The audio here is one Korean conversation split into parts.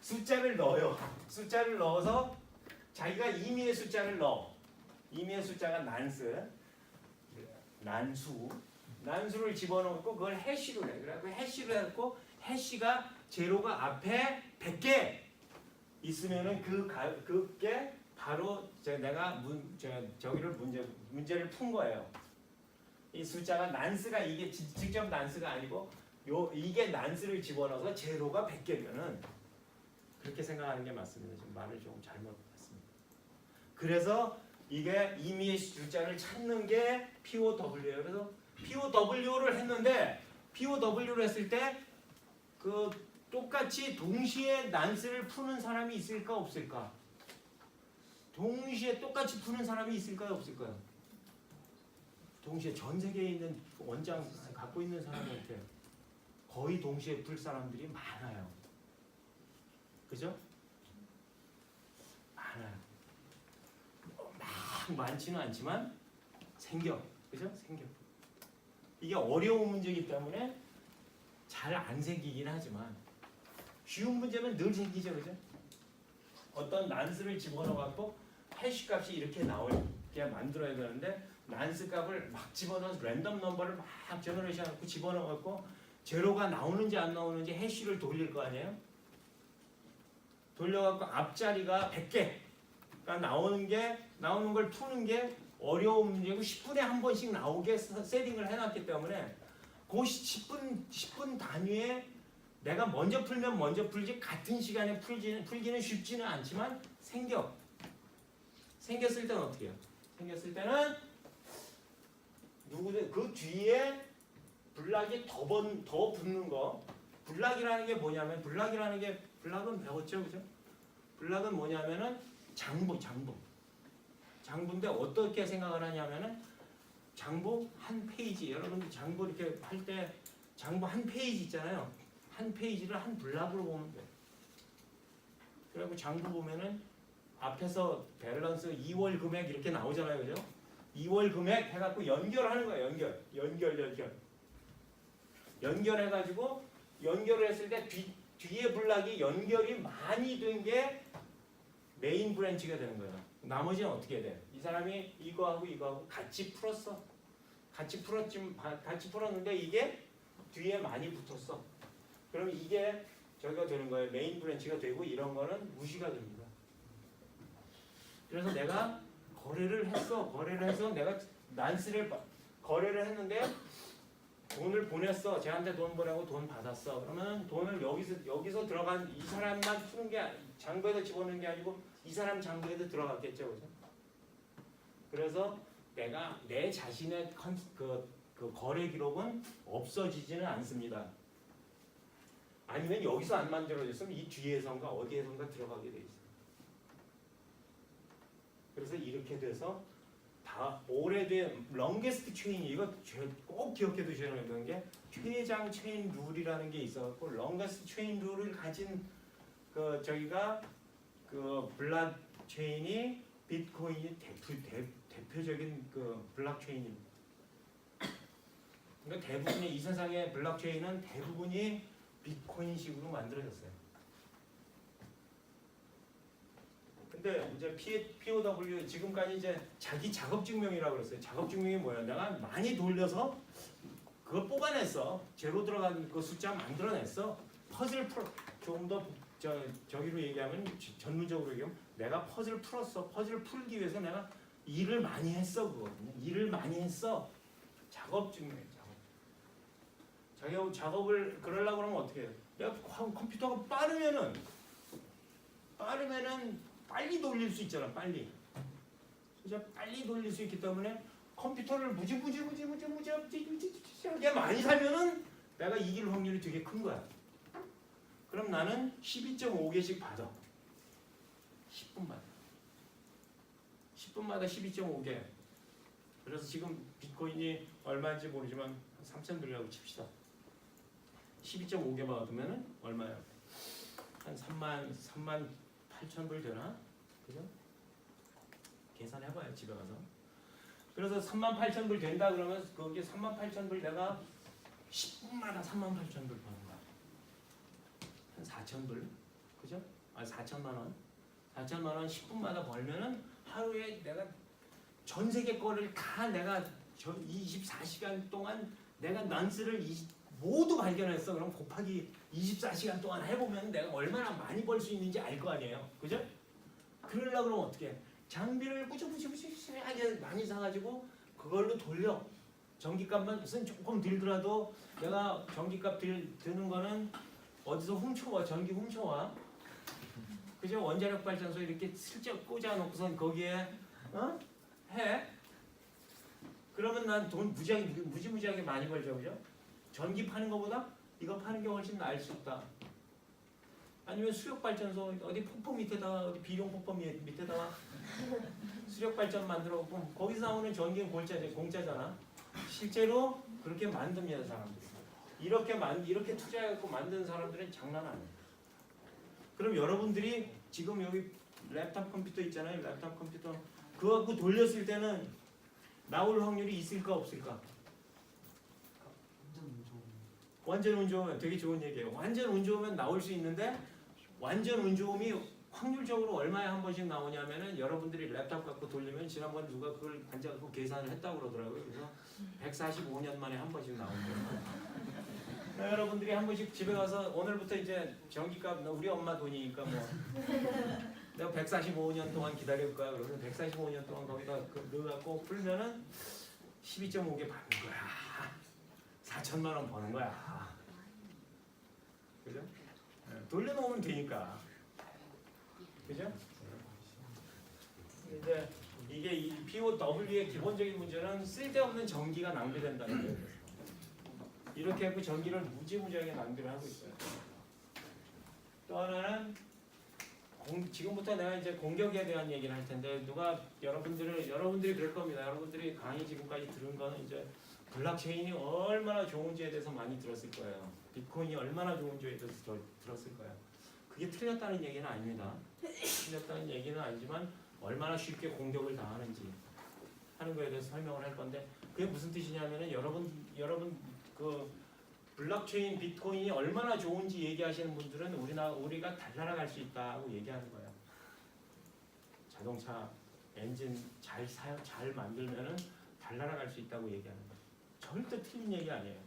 숫자를 넣어요. 숫자를 넣어서 자기가 임의의 숫자를 넣어. 임의의 숫자가 난수를 집어넣고 그걸 해시로 해. 그래갖고 해시로 해갖고 해시가 제로가 앞에 100개 있으면은 그게 바로 내가 문제를 푼 거예요. 이 숫자가 난스가 이게 직접 난스가 아니고 이게 난스를 집어넣어서 제로가 100개면은 그렇게 생각하는 게 맞습니다. 지금 말을 조금 잘못 했습니다. 그래서 이게 임의의 숫자를 찾는 게 POW예요. 그래서 POW를 했는데 POW를 했을 때 그 똑같이 동시에 난스를 푸는 사람이 있을까 없을까? 동시에 똑같이 푸는 사람이 있을까요 없을까요? 동시에 전 세계에 있는 원장 갖고 있는 사람한테 거의 동시에 풀 사람들이 많아요. 그죠? 많아요. 막 많지는 않지만 생겨. 그죠? 생겨. 이게 어려운 문제이기 때문에 잘 안 생기긴 하지만 쉬운 문제는 늘 생기죠. 그죠? 어떤 난스를 집어넣어갖고 해시 값이 이렇게 나오게 만들어야 되는데 난스 값을 막 집어넣어서 랜덤 넘버를 막 제너레이션 해갖고 집어넣어갖고 제로가 나오는지 안 나오는지 해시를 돌릴 거 아니에요? 돌려갖고 앞자리가 100개가 나오는 걸 푸는 게 어려운 문제고 10분에 한 번씩 나오게 세팅을 해놨기 때문에 그 10분 단위에 내가 먼저 풀면 먼저 풀지 같은 시간에 풀기는 쉽지는 않지만 생겼을 때는 어떻게 해요? 생겼을 때는 그 뒤에 블락이 더 붙는 거. 블락이라는 게 뭐냐면 블락은 배웠죠, 그죠? 블락은 뭐냐면은 장부인데 어떻게 생각을 하냐면은 장부 한 페이지, 여러분들 장부 이렇게 할 때 장부 한 페이지 있잖아요. 한 페이지를 한 블락으로 보면 돼. 그리고 장부 보면은 앞에서 밸런스 2월 금액 이렇게 나오잖아요, 그죠? 2월 금액 해갖고 연결하는 거예요. 연결해가지고 연결을 했을 때 뒤에 블락이 연결이 많이 된 게 메인 브랜치가 되는 거예요. 나머지는 어떻게 돼? 이 사람이 이거하고 같이 풀었어. 같이 풀었는데 이게 뒤에 많이 붙었어. 그럼 이게 저기가 되는 거예요. 메인 브랜치가 되고 이런 거는 무시가 됩니다. 그래서 내가 거래를 해서 내가 난스를 거래를 했는데 돈을 보냈어. 쟤한테 돈 보내고 돈 받았어. 그러면 돈을 여기서 들어간 이 사람만 푸는 게 장부에다 집어넣는 게 아니고 이 사람 장부에도 들어갔겠죠, 그죠? 그래서 내가 내 자신의 그 거래 기록은 없어지지는 않습니다. 아니면 여기서 안 만들어졌으면 이 뒤에선가 어디에선가 들어가게 돼 있어요. 그래서 이렇게 돼서 다 오래된 롱게스트 체인, 이거 꼭 기억해 두셔야 되는 게 최장 체인 룰이라는 게 있어갖고 롱게스트 체인 룰을 가진 저기가 블락 체인이 비트코인이 대표적인 블락 체인입니다. 그러니까 대부분의 이 세상의 블락 체인은 대부분이 비트코인식으로 만들어졌어요. 근데 이제 POW 지금까지 이제 자기 작업 증명이라고 그랬어요. 작업 증명이 뭐야? 내가 많이 돌려서 그걸 뽑아냈어. 제로 들어간 그 숫자 만들어냈어. 퍼즐 풀어. 조금 더 저기로 얘기하면 전문적으로 얘기하면 내가 퍼즐 풀었어. 퍼즐 풀기 위해서 내가 일을 많이 했어. 그거든요. 일을 많이 했어. 작업 증명. 작업을 그러려고 그러면 어떻게 해요? 야, 컴퓨터가 빠르면은 빨리 돌릴 수 있잖아. 빨리. 그죠? 빨리 돌릴 수 있기 때문에 컴퓨터를 무지하게 많이 사면은 내가 이길 확률이 되게 큰 거야. 그럼 나는 12.5개씩 받아. 10분마다 12.5개. 그래서 지금 비트코인이 얼마인지 모르지만 3,000불이라고 칩시다. 12.5개 받으면 얼마예요? 한 3만 8,000불 되나? 그죠? 계산해봐요, 집에 가서. 그래서 38,000불 된다 그러면 거기에 38,000불 내가 10분마다 38,000불 버는 거야. 한 4,000불. 그죠? 4천만 원. 4천만 원 10분마다 벌면은 하루에 내가 전 세계 거를 다 내가 24시간 동안 내가 난스를 모두 발견했어. 그럼 곱하기 24시간 동안 해보면 내가 얼마나 많이 벌 수 있는지 알 거 아니에요. 그죠? 그러려고 그러면 어떻게 해? 장비를 꾸준하게 많이 사가지고 그걸로 돌려. 전기값만 무슨 조금 들더라도 내가 전기값 드는 거는 어디서 훔쳐와. 전기 훔쳐와. 그죠? 원자력 발전소 이렇게 슬쩍 꽂아놓고선 거기에 해. 그러면 난 돈 무지무지하게 많이 벌죠. 그죠? 전기 파는 거보다 이거 파는 게 훨씬 나을 수 있다. 아니면 수력발전소 어디 폭포 밑에다가 어디 비룡 폭포 밑에다가 수력발전 만들어 놓고 거기서 나오는 전기는 공짜잖아. 실제로 그렇게 만듭니다 사람들이. 이렇게 투자해갖고 만든 사람들은 장난 아니에요. 그럼 여러분들이 지금 여기 랩탑 컴퓨터 있잖아요. 랩탑 컴퓨터 그거 갖고 돌렸을 때는 나올 확률이 있을까 없을까? 완전 운 좋으면 되게 좋은 얘기예요. 완전 운 좋으면 나올 수 있는데 완전 운 좋음이 확률적으로 얼마에 한 번씩 나오냐면은 여러분들이 랩탑 갖고 돌리면 지난번 누가 그걸 앉아갖고 계산을 했다고 그러더라고요. 그래서 145년 만에 한 번씩 나온대요. 여러분들이 한 번씩 집에 가서 오늘부터 이제 전기값 우리 엄마 돈이니까 뭐 내가 145년 동안 기다릴 거야. 그러면 145년 동안 거기다 넣어갖고 풀면은 12.5개 받는 거야. 4천만 원 버는 거야. 그죠? 돌려놓으면 되니까. 그죠? 이제 이게 이 POW의 기본적인 문제는 쓸데없는 전기가 낭비된다는 거예요. 이렇게 해서 전기를 무지무지하게 낭비를 하고 있어요. 또 하나는 지금부터 내가 이제 공격에 대한 얘기를 할 텐데 여러분들이 그럴 겁니다. 여러분들이 강의 지금까지 들은 거는 이제 블록체인이 얼마나 좋은지에 대해서 많이 들었을 거예요. 비트코인이 얼마나 좋은지에 대해서 들었을 거예요. 그게 틀렸다는 얘기는 아닙니다. 틀렸다는 얘기는 아니지만 얼마나 쉽게 공격을 당하는지 하는 거에 대해서 설명을 할 건데 그게 무슨 뜻이냐면은 여러분 그 블록체인 비트코인이 얼마나 좋은지 얘기하시는 분들은 우리가 달나라 갈 수 있다고 얘기하는 거예요. 자동차 엔진 잘 만들면은 달나라 갈 수 있다고 얘기하는 거예요. 절대 틀린 얘기 아니에요.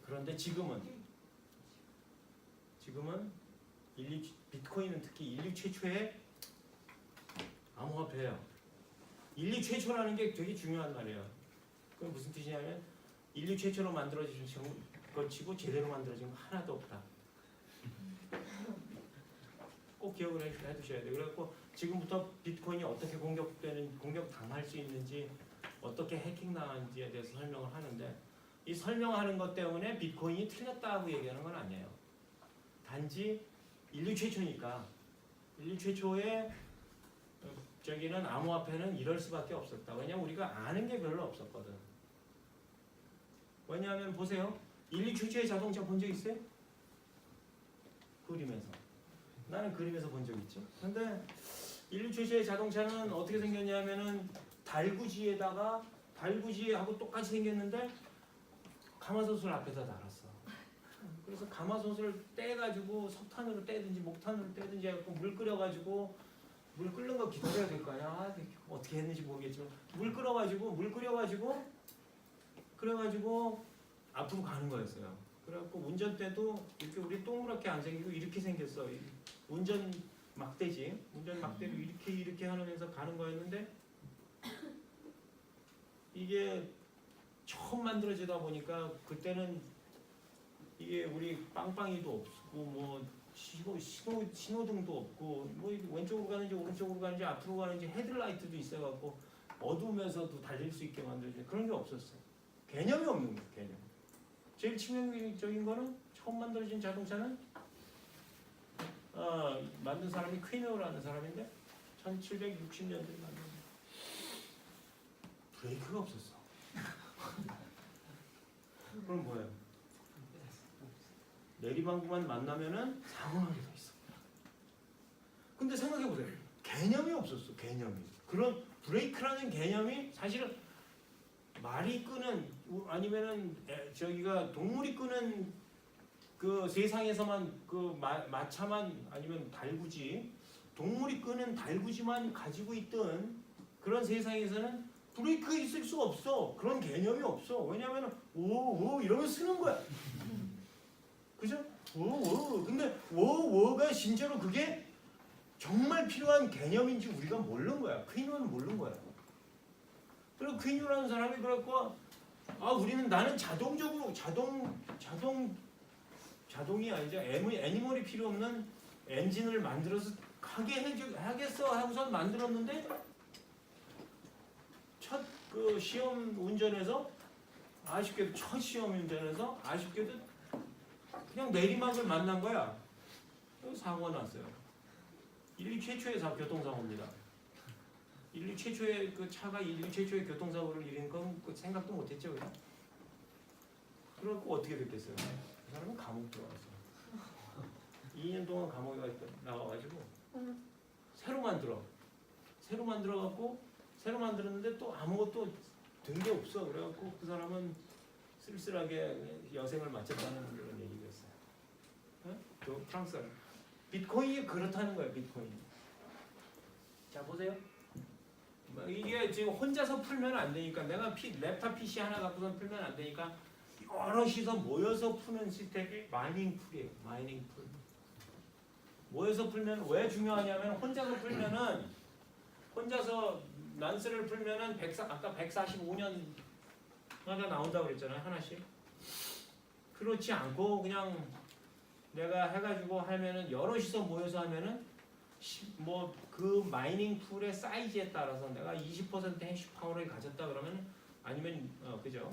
그런데 지금은 비트코인은 특히 인류 최초의 암호화폐예요. 인류 최초라는 게 되게 중요한 말이에요. 그건 무슨 뜻이냐면 인류 최초로 만들어진 것 치고 제대로 만들어진 거 하나도 없다. 꼭 기억을 해두셔야 돼요. 그래서 지금부터 비트코인이 어떻게 공격 당할 수 있는지 어떻게 해킹 당하는지에 대해서 설명을 하는데 이 설명하는 것 때문에 비트코인이 틀렸다고 얘기하는 건 아니에요. 단지 인류 최초니까 인류 최초의 저기는 암호화폐는 이럴 수밖에 없었다. 왜냐면 우리가 아는 게 별로 없었거든. 왜냐하면 보세요. 인류 최초의 자동차 본 적 있어요? 그림에서. 나는 그림에서 본 적 있죠. 근데 인류 최초의 자동차는 어떻게 생겼냐면은 달구지하고 똑같이 생겼는데 가마솥을 앞에다 달았어. 그래서 가마솥을 떼가지고 석탄으로 떼든지 목탄으로 떼든지 해갖고 물 끓여가지고 물 끓는 거 기다려야 될 거 아니야. 어떻게 했는지 모르겠지만 물 끓여가지고 그래가지고 앞으로 가는 거였어요. 그래갖고 운전대도 이렇게 우리 동그랗게 안 생기고 이렇게 생겼어. 운전 막대지. 운전 막대로 이렇게 하면서 가는 거였는데 이게 처음 만들어지다 보니까 그때는 이게 우리 빵빵이도 없고 뭐 신호등도 없고 뭐 왼쪽으로 가는지 오른쪽으로 가는지 앞으로 가는지 헤드라이트도 있어갖고 어두우면서도 달릴 수 있게 만들어진 그런 게 없었어. 개념이 없는 거야. 개념. 제일 치명적인 거는 처음 만들어진 자동차는 만든 사람이 퀴너라는 사람인데 1760년대에 만든 브레이크가 없었어. 그럼 뭐예요? 내리막만 만나면은 사고나게 돼 있어. 근데 생각해보세요. 개념이 없었어. 개념이. 그런 브레이크라는 개념이 사실은 말이 끄는 아니면은 저기가 동물이 끄는 그 세상에서만 그 마차만 아니면 달구지 동물이 끄는 달구지만 가지고 있던 그런 세상에서는 브레이크가 있을 수가 없어. 그런 개념이 없어. 왜냐하면 오오 이러면 쓰는 거야. 그죠? 오오 근데 오오가 진짜로 그게 정말 필요한 개념인지 우리가 모르는 거야. 퀸은 모르는 거야. 그리고 퀸이라는 사람이 그랬고 우리는 나는 자동적으로 자동이 아니죠. 애니멀이 필요 없는 엔진을 만들어서 하겠어 하고선 만들었는데 첫 그 시험 운전에서 아쉽게도 첫 시험 운전에서 아쉽게도 그냥 내리막을 만난 거야. 그래서 사고가 났어요. 인류 최초의 교통사고입니다. 인류 최초의 그 차가 인류 최초의 교통사고를 일으킨 건 생각도 못했죠, 그냥. 그래갖고 어떻게 됐겠어요? 그 사람은 감옥 들어갔어. 2년 동안 감옥에 나가가지고 새로 만들었는데 또 아무것도 든 게 없어. 그래갖고 그 사람은 쓸쓸하게 여생을 마쳤다는 그런 얘기가 있어요. 또 프랑스 사람. 비트코인이 그렇다는 거예요. 비트코인. 자 보세요. 이게 지금 혼자서 풀면 안 되니까 내가 랩탑 PC 하나 갖고선 풀면 안 되니까 여럿이서 모여서 푸는 시스템이 마이닝 풀이에요. 마이닝 풀. 모여서 풀면 왜 중요하냐면 혼자서 난스를 풀면은 아까 145년마다 나온다고 그랬잖아요. 하나씩. 그렇지 않고 그냥 내가 해가지고 하면은 여럿이서 모여서 하면은 뭐 그 마이닝 풀의 사이즈에 따라서 내가 20% 해시 파워를 가졌다 그러면 아니면 그죠?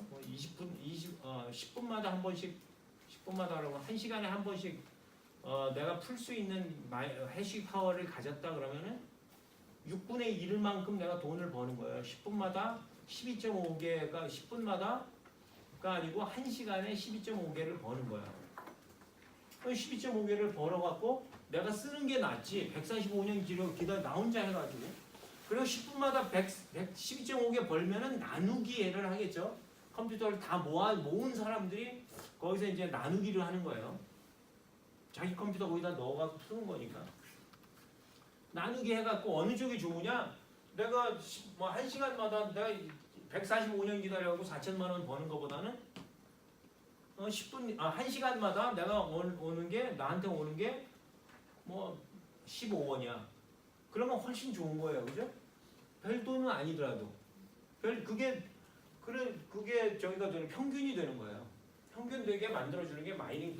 10분마다 한 번씩 10분마다 그러면 1시간에 한 번씩 내가 풀 수 있는 해시 파워를 가졌다 그러면은 6분의 1만큼 내가 돈을 버는 거예요. 10분마다 12.5개가 10분마다가 아니고 1시간에 12.5개를 버는 거야. 12.5개를 벌어갖고 내가 쓰는 게 낫지. 145년 기다 나 혼자 해가지고. 그리고 10분마다 12.5개 벌면은 나누기를 하겠죠. 컴퓨터를 다 모은 사람들이 거기서 이제 나누기를 하는 거예요. 자기 컴퓨터 거기다 넣어갖고 푸는 거니까. 나누기 해갖고 어느 쪽이 좋으냐? 내가 뭐 1시간마다 내가 145년 기다려갖고 4천만 원 버는 것보다는 1시간마다 내가 오는 게 나한테 오는 게 뭐 15원이야. 그러면 훨씬 좋은 거예요, 그죠? 별 돈은 아니더라도 그게 저희가 되는 평균이 되는 거예요. 평균 되게 만들어주는 게 마이닝